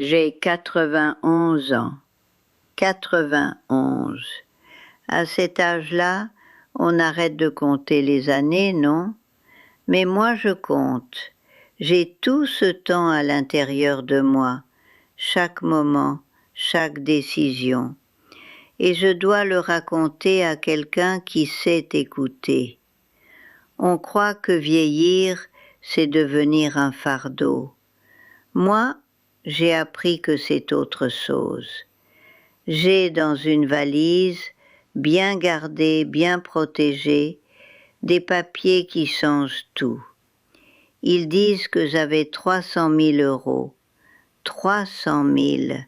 J'ai 91 ans. 91. À cet âge-là, on arrête de compter les années, non? Mais moi je compte. J'ai tout ce temps à l'intérieur de moi, chaque moment, chaque décision. Et je dois le raconter à quelqu'un qui sait écouter. On croit que vieillir, c'est devenir un fardeau. Moi, j'ai appris que c'est autre chose. J'ai dans une valise, bien gardée, bien protégée, des papiers qui changent tout. Ils disent que j'avais 300 000 euros. 300 000.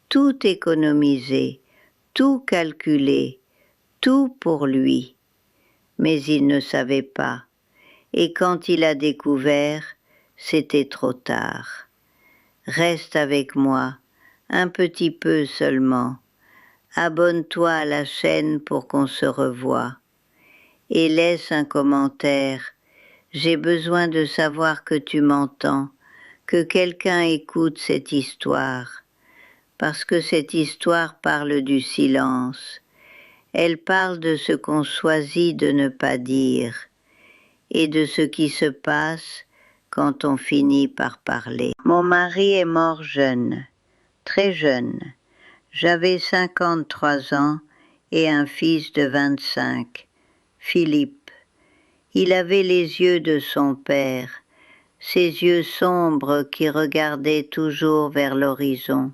Tout économisé, tout calculé, tout pour lui. Mais il ne savait pas. Et quand il a découvert, c'était trop tard. Reste avec moi, un petit peu seulement. Abonne-toi à la chaîne pour qu'on se revoie. Et laisse un commentaire. J'ai besoin de savoir que tu m'entends, que quelqu'un écoute cette histoire. Parce que cette histoire parle du silence. Elle parle de ce qu'on choisit de ne pas dire et de ce qui se passe quand on finit par parler. Mon mari est mort jeune, très jeune. J'avais 53 ans et un fils de 25, Philippe. Il avait les yeux de son père, ses yeux sombres qui regardaient toujours vers l'horizon.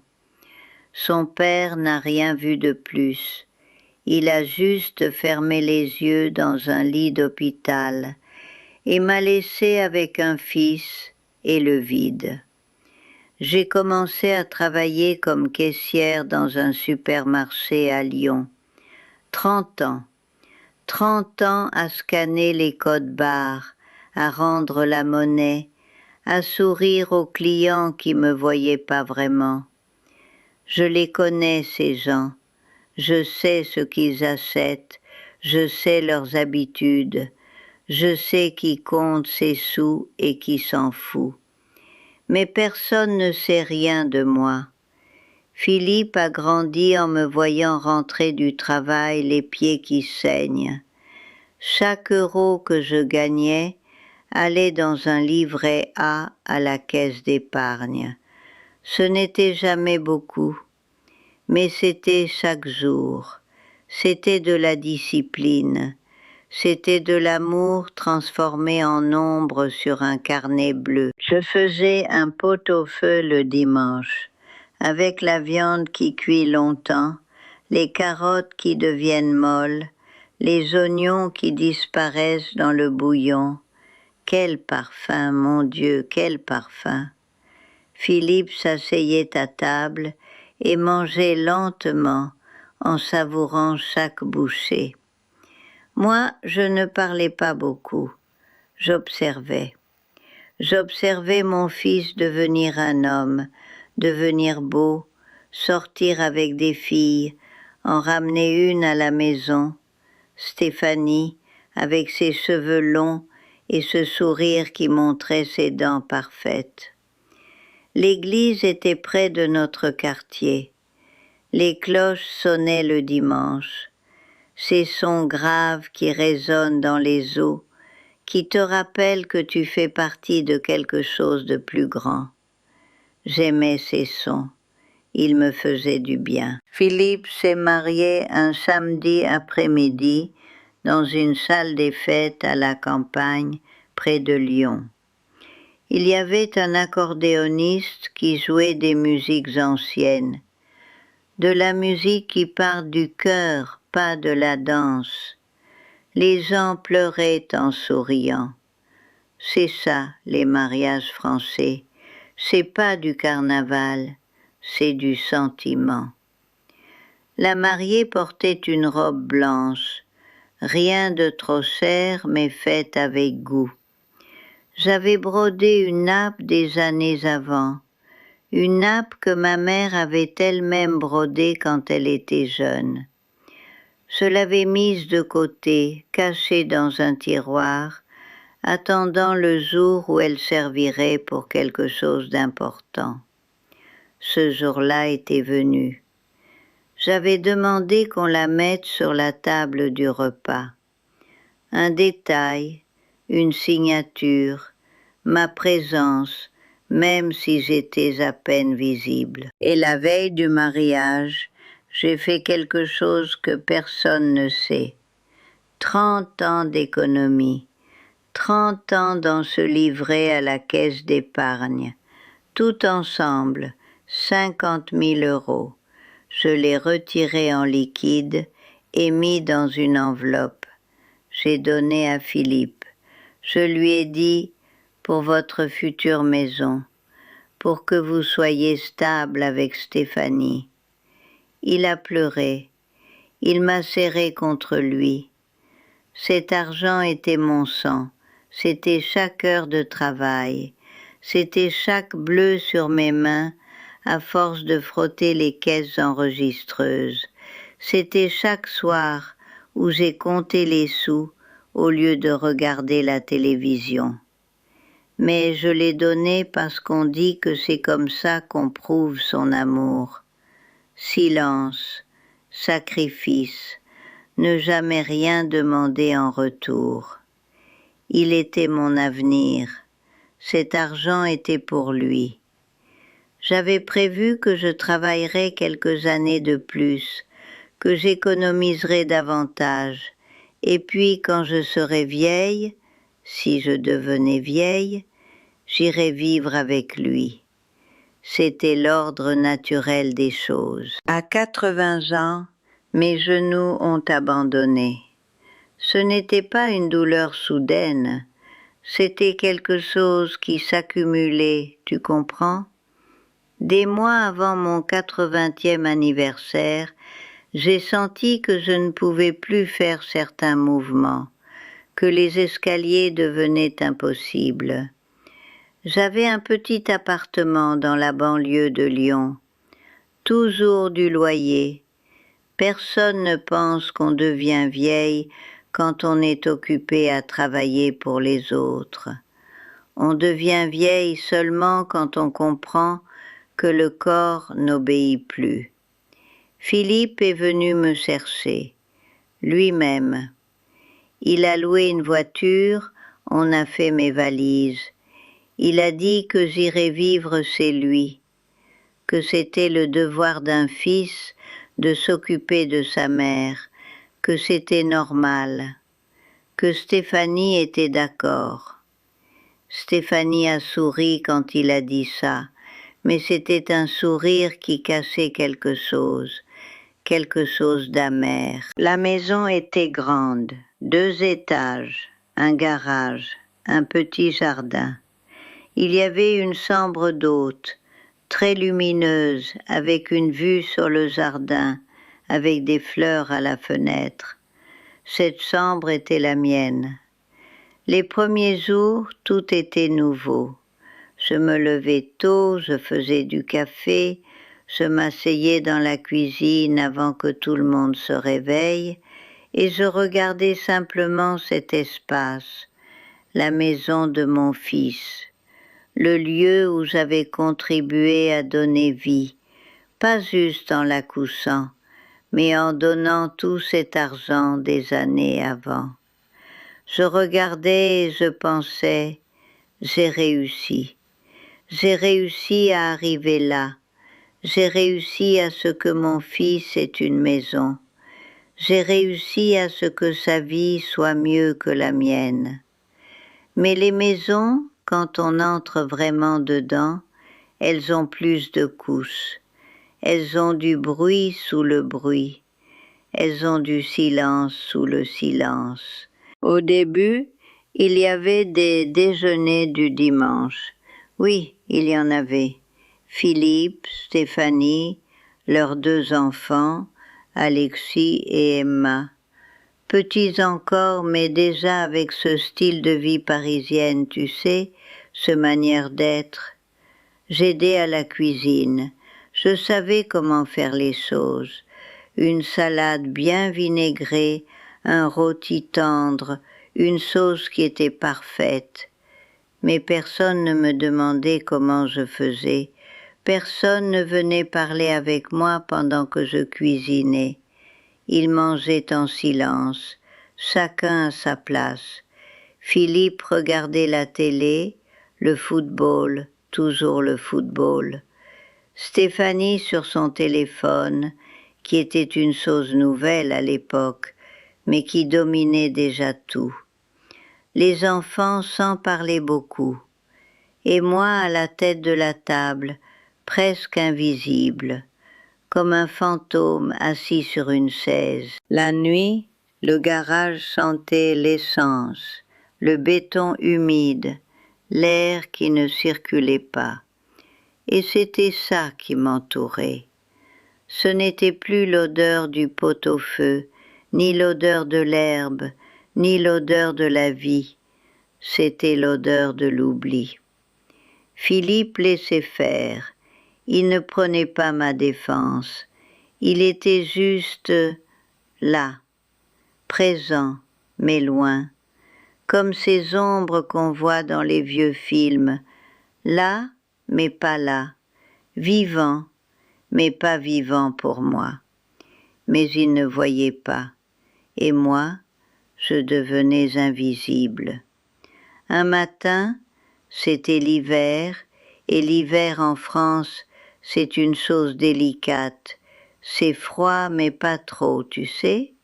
Son père n'a rien vu de plus. Il a juste fermé les yeux dans un lit d'hôpital et m'a laissé avec un fils et le vide. J'ai commencé à travailler comme caissière dans un supermarché à Lyon. 30 ans. 30 ans à scanner les codes barres, à rendre la monnaie, à sourire aux clients qui me voyaient pas vraiment. Je les connais, ces gens. Je sais ce qu'ils achètent, je sais leurs habitudes, je sais qui compte ses sous et qui s'en fout. Mais personne ne sait rien de moi. Philippe a grandi en me voyant rentrer du travail les pieds qui saignent. Chaque euro que je gagnais allait dans un livret A à la caisse d'épargne. Ce n'était jamais beaucoup, mais c'était chaque jour. C'était de la discipline. C'était de l'amour transformé en ombre sur un carnet bleu. Je faisais un pot-au-feu le dimanche, avec la viande qui cuit longtemps, les carottes qui deviennent molles, les oignons qui disparaissent dans le bouillon. Quel parfum, mon Dieu, quel parfum! Philippe s'asseyait à table et mangeait lentement en savourant chaque bouchée. Moi, je ne parlais pas beaucoup. J'observais. J'observais mon fils devenir un homme, devenir beau, sortir avec des filles, en ramener une à la maison, Stéphanie, avec ses cheveux longs et ce sourire qui montrait ses dents parfaites. L'église était près de notre quartier. Les cloches sonnaient le dimanche. Ces sons graves qui résonnent dans les eaux, qui te rappellent que tu fais partie de quelque chose de plus grand. J'aimais ces sons, ils me faisaient du bien. Philippe s'est marié un samedi après-midi dans une salle des fêtes à la campagne près de Lyon. Il y avait un accordéoniste qui jouait des musiques anciennes, de la musique qui part du cœur, pas de la danse. Les gens pleuraient en souriant. C'est ça, les mariages français. C'est pas du carnaval, c'est du sentiment. La mariée portait une robe blanche, rien de trop cher, mais faite avec goût. J'avais brodé une nappe des années avant, une nappe que ma mère avait elle-même brodée quand elle était jeune. Je l'avais mise de côté, cachée dans un tiroir, attendant le jour où elle servirait pour quelque chose d'important. ce jour-là était venu. J'avais demandé qu'on la mette sur la table du repas. Un détail, une signature, ma présence, même si j'étais à peine visible. Et la veille du mariage, j'ai fait quelque chose que personne ne sait. 30 ans d'économie, 30 ans dans ce livret à la caisse d'épargne. Tout ensemble, 50 000 euros. Je l'ai retiré en liquide et mis dans une enveloppe. J'ai donné à Philippe. Je lui ai dit, pour votre future maison, pour que vous soyez stable avec Stéphanie. Il a pleuré. Il m'a serré contre lui. Cet argent était mon sang. C'était chaque heure de travail. C'était chaque bleu sur mes mains à force de frotter les caisses enregistreuses. C'était chaque soir où j'ai compté les sous au lieu de regarder la télévision. Mais je l'ai donné parce qu'on dit que c'est comme ça qu'on prouve son amour. Silence, sacrifice, ne jamais rien demander en retour. Il était mon avenir. Cet argent était pour lui. J'avais prévu que je travaillerais quelques années de plus, que j'économiserais davantage, et puis quand je serais vieille, si je devenais vieille, j'irais vivre avec lui. C'était l'ordre naturel des choses. À 80 ans, mes genoux ont abandonné. Ce n'était pas une douleur soudaine, c'était quelque chose qui s'accumulait, tu comprends? Des mois avant mon 80e anniversaire, j'ai senti que je ne pouvais plus faire certains mouvements, que les escaliers devenaient impossibles. J'avais un petit appartement dans la banlieue de Lyon, toujours du loyer. Personne ne pense qu'on devient vieille quand on est occupé à travailler pour les autres. On devient vieille seulement quand on comprend que le corps n'obéit plus. Philippe est venu me chercher, lui-même. Il a loué une voiture, on a fait mes valises. Il a dit que j'irais vivre chez lui, que c'était le devoir d'un fils de s'occuper de sa mère, que c'était normal, que Stéphanie était d'accord. Stéphanie a souri quand il a dit ça, mais c'était un sourire qui cachait quelque chose d'amer. La maison était grande, 2 étages, un garage, un petit jardin. Il y avait une chambre d'hôte, très lumineuse, avec une vue sur le jardin, avec des fleurs à la fenêtre. Cette chambre était la mienne. Les premiers jours, tout était nouveau. Je me levais tôt, je faisais du café, je m'asseyais dans la cuisine avant que tout le monde se réveille, et je regardais simplement cet espace, la maison de mon fils, le lieu où j'avais contribué à donner vie, pas juste en la couchant, mais en donnant tout cet argent des années avant. Je regardais et je pensais, j'ai réussi. J'ai réussi à arriver là. J'ai réussi à ce que mon fils ait une maison. J'ai réussi à ce que sa vie soit mieux que la mienne. Mais les maisons, quand on entre vraiment dedans, elles ont plus de couches. Elles ont du bruit sous le bruit. Elles ont du silence sous le silence. Au début, il y avait des déjeuners du dimanche. Oui, il y en avait. Philippe, Stéphanie, leurs 2 enfants, Alexis et Emma. Petits encore, mais déjà avec ce style de vie parisienne, tu sais, ce manière d'être. J'aidais à la cuisine. Je savais comment faire les choses. Une salade bien vinaigrée, un rôti tendre, une sauce qui était parfaite. Mais personne ne me demandait comment je faisais, Personne ne venait parler avec moi pendant que je cuisinais. Ils mangeaient en silence, chacun à sa place. Philippe regardait la télé, le football, toujours le football. Stéphanie sur son téléphone, qui était une chose nouvelle à l'époque, mais qui dominait déjà tout. Les enfants sans parler beaucoup. Et moi à la tête de la table, presque invisible, comme un fantôme assis sur une chaise. La nuit, le garage sentait l'essence, le béton humide, l'air qui ne circulait pas. Et c'était ça qui m'entourait. Ce n'était plus l'odeur du pot-au-feu, ni l'odeur de l'herbe, ni l'odeur de la vie. C'était l'odeur de l'oubli. Philippe laissait faire. Il ne prenait pas ma défense. Il était juste là, présent, mais loin, comme ces ombres qu'on voit dans les vieux films, là, mais pas là, vivant, mais pas vivant pour moi. Mais il ne voyait pas, et moi, je devenais invisible. Un matin, c'était l'hiver, et l'hiver en France, c'est une chose délicate. C'est froid, mais pas trop, tu sais.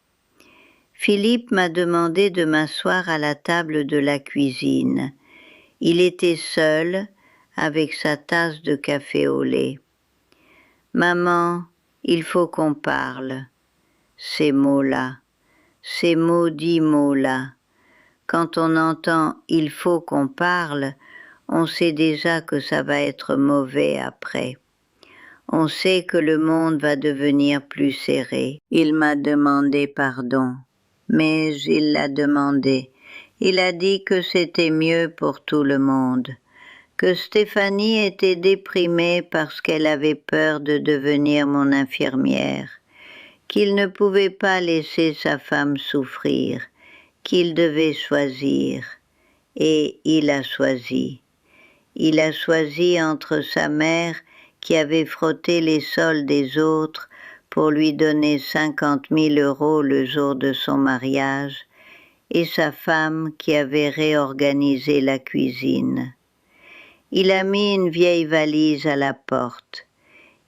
Philippe m'a demandé de m'asseoir à la table de la cuisine. Il était seul, avec sa tasse de café au lait. « Maman, il faut qu'on parle. » Ces mots-là, ces maudits mots-là. Quand on entend « il faut qu'on parle », on sait déjà que ça va être mauvais après. On sait que le monde va devenir plus serré. Il m'a demandé pardon, mais il l'a demandé. Il a dit que c'était mieux pour tout le monde, que Stéphanie était déprimée parce qu'elle avait peur de devenir mon infirmière, qu'il ne pouvait pas laisser sa femme souffrir, qu'il devait choisir. Et il a choisi. Il a choisi entre sa mère qui avait frotté les sols des autres pour lui donner 50 000 € le jour de son mariage, et sa femme qui avait réorganisé la cuisine. Il a mis une vieille valise à la porte.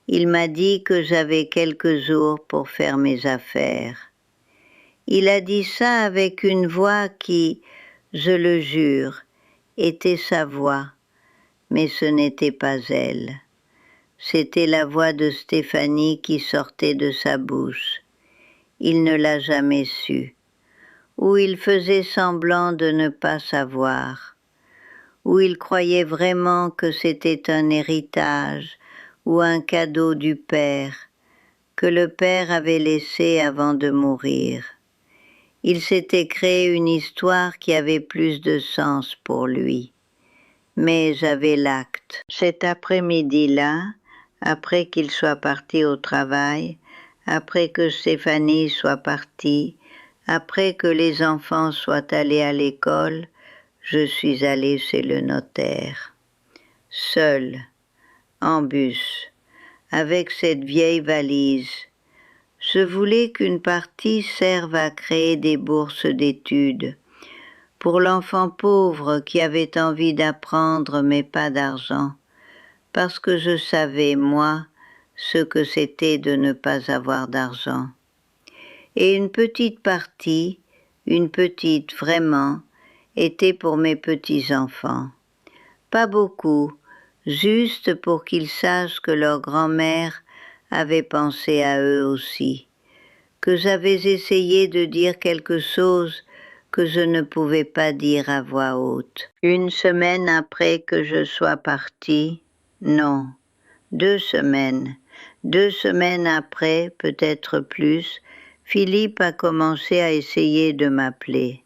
Il m'a dit que j'avais quelques jours pour faire mes affaires. Il a dit ça avec une voix qui, je le jure, était sa voix, mais ce n'était pas elle. C'était la voix de Stéphanie qui sortait de sa bouche. Il ne l'a jamais su. Ou il faisait semblant de ne pas savoir. Ou il croyait vraiment que c'était un héritage ou un cadeau du père, que le père avait laissé avant de mourir. Il s'était créé une histoire qui avait plus de sens pour lui. Mais j'avais l'acte. Cet après-midi-là, après qu'il soit parti au travail, après que Stéphanie soit partie, après que les enfants soient allés à l'école, je suis allée chez le notaire. Seule, en bus, avec cette vieille valise. Je voulais qu'une partie serve à créer des bourses d'études pour l'enfant pauvre qui avait envie d'apprendre mais pas d'argent, parce que je savais, moi, ce que c'était de ne pas avoir d'argent. Et une petite partie, une petite vraiment, était pour mes petits-enfants. Pas beaucoup, juste pour qu'ils sachent que leur grand-mère avait pensé à eux aussi, que j'avais essayé de dire quelque chose que je ne pouvais pas dire à voix haute. Une semaine après que je sois partie, non, 2 semaines. 2 semaines après, peut-être plus, Philippe a commencé à essayer de m'appeler.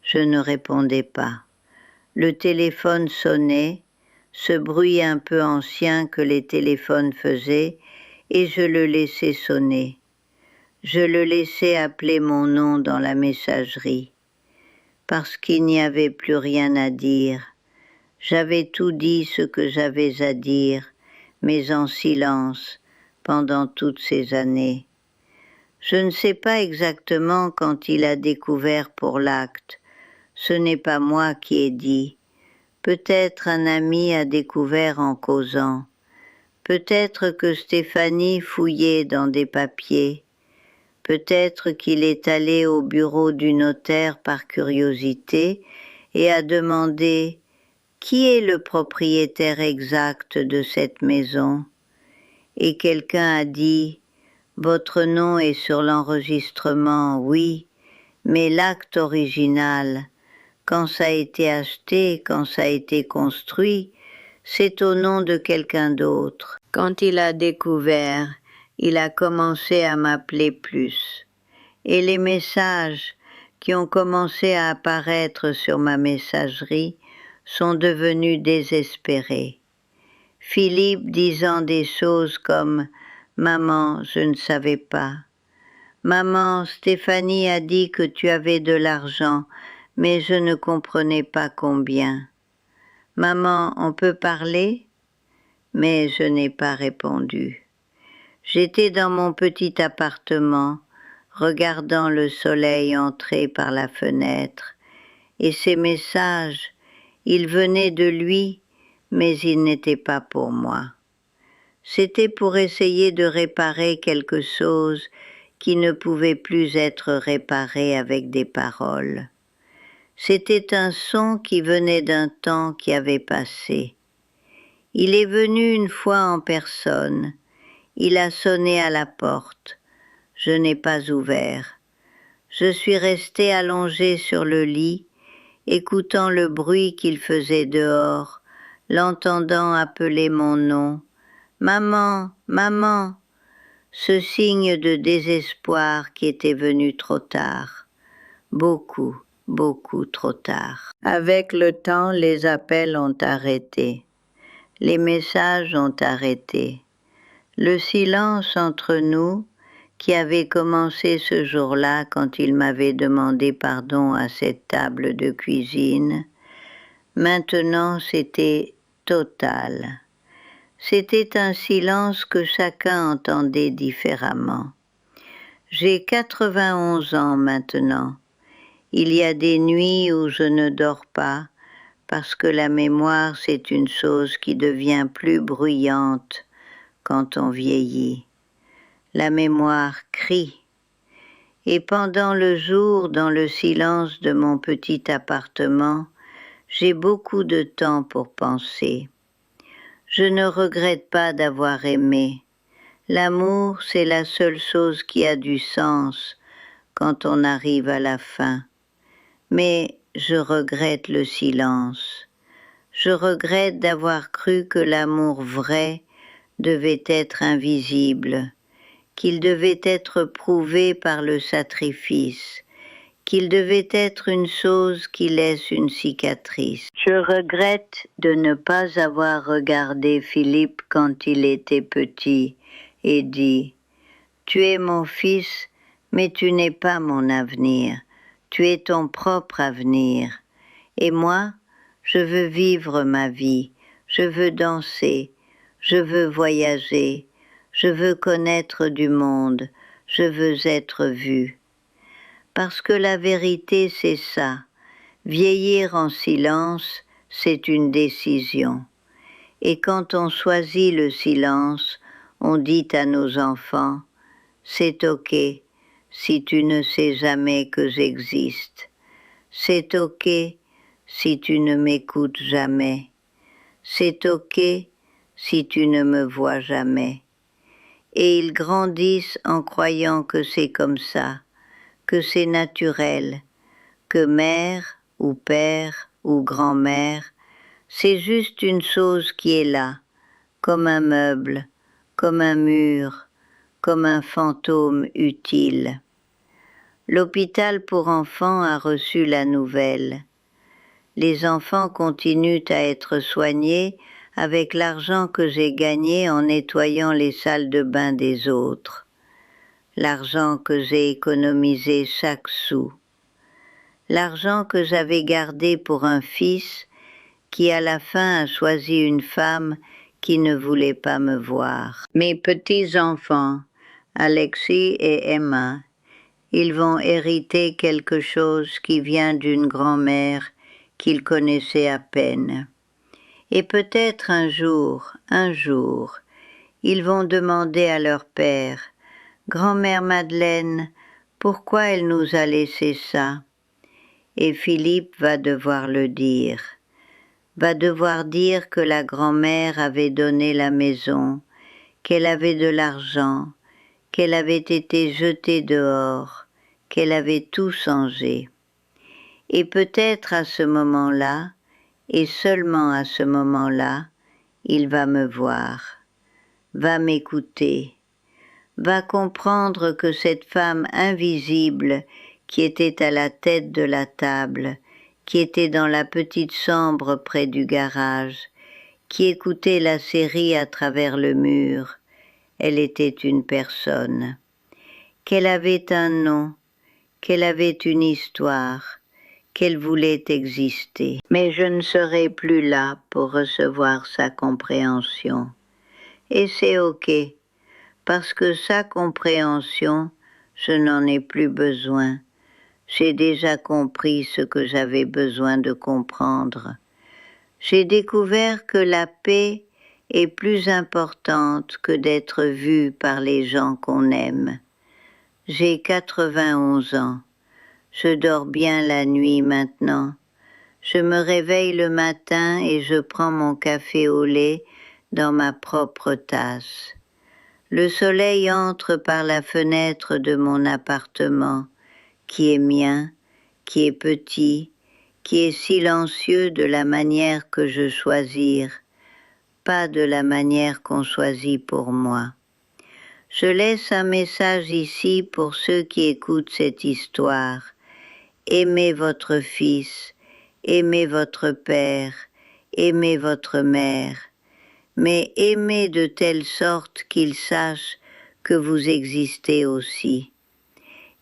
Je ne répondais pas. Le téléphone sonnait, ce bruit un peu ancien que les téléphones faisaient, et je le laissais sonner. Je le laissais appeler mon nom dans la messagerie. Parce qu'il n'y avait plus rien à dire. J'avais tout dit ce que j'avais à dire, mais en silence, pendant toutes ces années. Je ne sais pas exactement quand il a découvert pour l'acte. Ce n'est pas moi qui ai dit. Peut-être un ami a découvert en causant. Peut-être que Stéphanie fouillait dans des papiers. Peut-être qu'il est allé au bureau du notaire par curiosité et a demandé « Qui est le propriétaire exact de cette maison ?» Et quelqu'un a dit « Votre nom est sur l'enregistrement, oui, mais l'acte original, quand ça a été acheté, quand ça a été construit, c'est au nom de quelqu'un d'autre. » Quand il a découvert, il a commencé à m'appeler plus. Et les messages qui ont commencé à apparaître sur ma messagerie sont devenus désespérés. Philippe disant des choses comme « Maman, je ne savais pas. Maman, Stéphanie a dit que tu avais de l'argent, mais je ne comprenais pas combien. Maman, on peut parler ?» Mais je n'ai pas répondu. J'étais dans mon petit appartement, regardant le soleil entrer par la fenêtre, et ces messages, ils venaient de lui, mais ils n'étaient pas pour moi. C'était pour essayer de réparer quelque chose qui ne pouvait plus être réparé avec des paroles. C'était un son qui venait d'un temps qui avait passé. Il est venu une fois en personne. Il a sonné à la porte. Je n'ai pas ouvert. Je suis restée allongée sur le lit, écoutant le bruit qu'il faisait dehors, l'entendant appeler mon nom. « Maman, maman !» Ce signe de désespoir qui était venu trop tard. Beaucoup, beaucoup trop tard. Avec le temps, les appels ont arrêté. Les messages ont arrêté. Le silence entre nous, qui avait commencé ce jour-là quand il m'avait demandé pardon à cette table de cuisine, maintenant c'était total. C'était un silence que chacun entendait différemment. J'ai 91 ans maintenant. Il y a des nuits où je ne dors pas, parce que la mémoire, c'est une chose qui devient plus bruyante quand on vieillit. La mémoire crie. Et pendant le jour, dans le silence de mon petit appartement, j'ai beaucoup de temps pour penser. Je ne regrette pas d'avoir aimé. L'amour, c'est la seule chose qui a du sens quand on arrive à la fin. Mais je regrette le silence. Je regrette d'avoir cru que l'amour vrai devait être invisible, qu'il devait être prouvé par le sacrifice, qu'il devait être une chose qui laisse une cicatrice. Je regrette de ne pas avoir regardé Philippe quand il était petit et dit « Tu es mon fils, mais tu n'es pas mon avenir. Tu es ton propre avenir. Et moi, je veux vivre ma vie, je veux danser, je veux voyager, je veux connaître du monde, je veux être vu. » Parce que la vérité, c'est ça. Vieillir en silence, c'est une décision. Et quand on choisit le silence, on dit à nos enfants « C'est ok si tu ne sais jamais que j'existe. C'est ok si tu ne m'écoutes jamais. C'est ok si tu ne me vois jamais. » Et ils grandissent en croyant que c'est comme ça, que c'est naturel, que mère ou père ou grand-mère, c'est juste une chose qui est là, comme un meuble, comme un mur, comme un fantôme utile. L'hôpital pour enfants a reçu la nouvelle. Les enfants continuent à être soignés avec l'argent que j'ai gagné en nettoyant les salles de bain des autres. L'argent que j'ai économisé chaque sou. L'argent que j'avais gardé pour un fils qui à la fin a choisi une femme qui ne voulait pas me voir. Mes petits-enfants, Alexis et Emma, ils vont hériter quelque chose qui vient d'une grand-mère qu'ils connaissaient à peine. Et peut-être un jour, ils vont demander à leur père, « Grand-mère Madeleine, pourquoi elle nous a laissé ça ?» Et Philippe va devoir le dire. Va devoir dire que la grand-mère avait donné la maison, qu'elle avait de l'argent, qu'elle avait été jetée dehors, qu'elle avait tout changé. Et peut-être à ce moment-là, et seulement à ce moment-là, il va me voir, va m'écouter, va comprendre que cette femme invisible qui était à la tête de la table, qui était dans la petite chambre près du garage, qui écoutait la série à travers le mur, elle était une personne, qu'elle avait un nom, qu'elle avait une histoire, qu'elle voulait exister. Mais je ne serai plus là pour recevoir sa compréhension. Et c'est ok, parce que sa compréhension, je n'en ai plus besoin. J'ai déjà compris ce que j'avais besoin de comprendre. J'ai découvert que la paix est plus importante que d'être vue par les gens qu'on aime. J'ai 91 ans. Je dors bien la nuit maintenant. Je me réveille le matin et je prends mon café au lait dans ma propre tasse. Le soleil entre par la fenêtre de mon appartement, qui est mien, qui est petit, qui est silencieux de la manière que je choisir, pas de la manière qu'on choisit pour moi. Je laisse un message ici pour ceux qui écoutent cette histoire. Aimez votre fils, aimez votre père, aimez votre mère, mais aimez de telle sorte qu'ils sachent que vous existez aussi.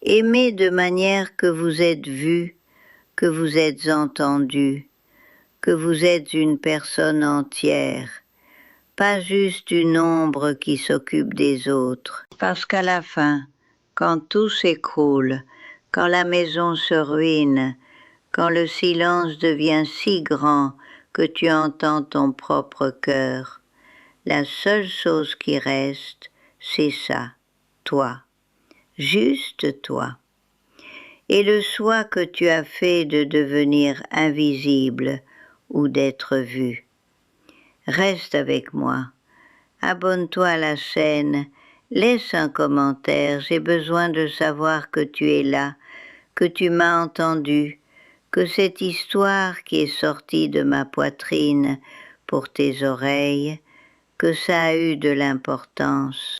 Aimez de manière que vous êtes vu, que vous êtes entendu, que vous êtes une personne entière, pas juste une ombre qui s'occupe des autres. Parce qu'à la fin, quand tout s'écroule, quand la maison se ruine, quand le silence devient si grand que tu entends ton propre cœur, la seule chose qui reste, c'est ça, toi, juste toi. Et le choix que tu as fait de devenir invisible ou d'être vu. Reste avec moi, abonne-toi à la chaîne, laisse un commentaire, j'ai besoin de savoir que tu es là, que tu m'as entendu, que cette histoire qui est sortie de ma poitrine pour tes oreilles, que ça a eu de l'importance.